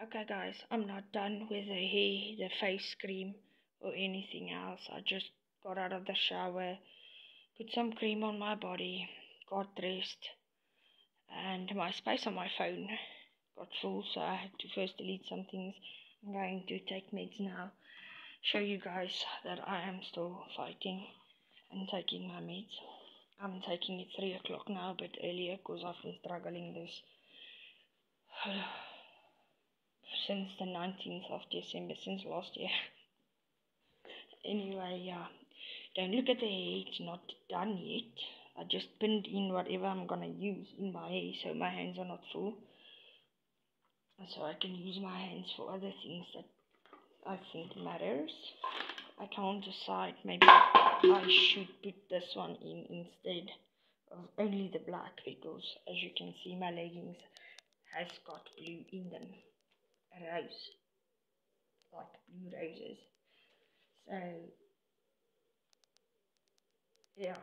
Okay guys, I'm not done with the hair, the face cream or anything else. I just got out of the shower, put some cream on my body, got dressed, and my space on my phone got full, so I had to first delete some things. I'm going to take meds now, show you guys that I am still fighting and taking my meds. I'm taking it 3 o'clock now, a bit earlier because I've been struggling this since the 19th of December, since last year. Anyway, yeah, don't look at the hair, it's not done yet. I just pinned in whatever I'm gonna use in my hair so my hands are not full. So I can use my hands for other things that I think matters. I can't decide, maybe I should put this one in instead of only the black, because as you can see my leggings has got blue in them. A rose, like blue roses. So yeah,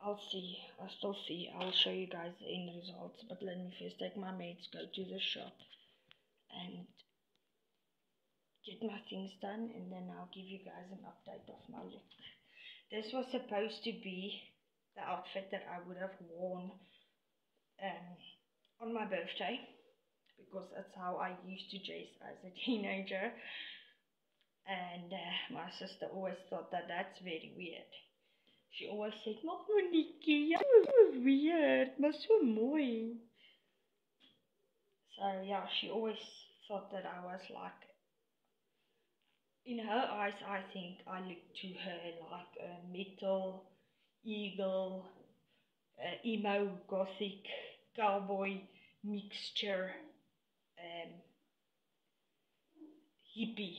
I'll still see, I'll show you guys the end results, but let me first take my meds, go to the shop and get my things done, and then I'll give you guys an update of my look. This was supposed to be the outfit that I would have worn on my birthday, because that's how I used to dress as a teenager, and my sister always thought that that's very weird. She always said, "Maar Monique, jy is weird, maar so mooi." So yeah, she always thought that I was like, in her eyes, I think I look to her like a metal, eagle, emo, gothic, cowboy mixture, hippie.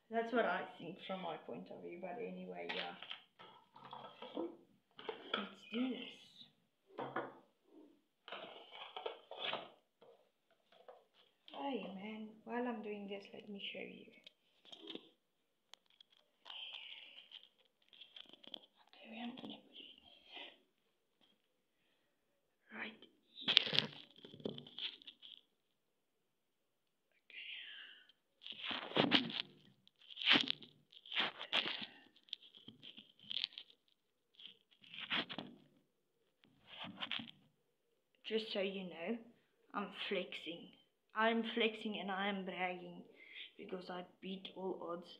That's what I think from my point of view, but anyway, yeah. Let's do this. Hey man, while I'm doing this, let me show you. Okay, where I'm gonna put it? Right here. Just so you know, I'm flexing. I'm flexing and I am bragging because I beat all odds,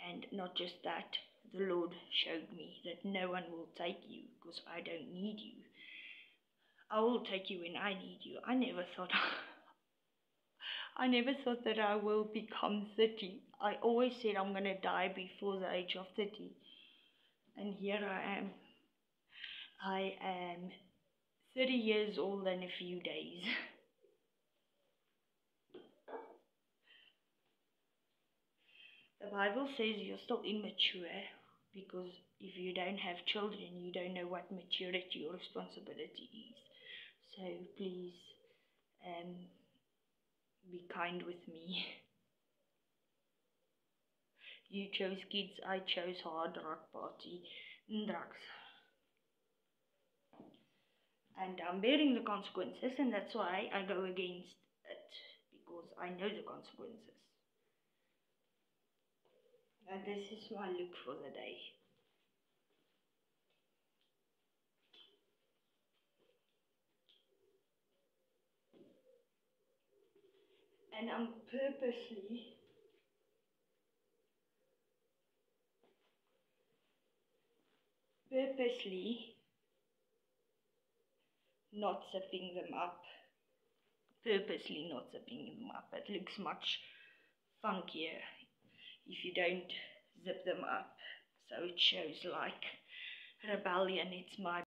and not just that, the Lord showed me that no one will take you because I don't need you. I will take you when I need you. I never thought that I will become 30. I always said I'm gonna die before the age of 30. And here I am. I am 30 years old in a few days. The Bible says you're still immature because if you don't have children, you don't know what maturity or responsibility is. So please be kind with me. You chose kids, I chose hard rock party and drugs. And I'm bearing the consequences, and that's why I go against it, because I know the consequences. And this is my look for the day. And I'm purposely not zipping them up. Purposely not zipping them up. It looks much funkier if you don't zip them up. So it shows like rebellion. It's my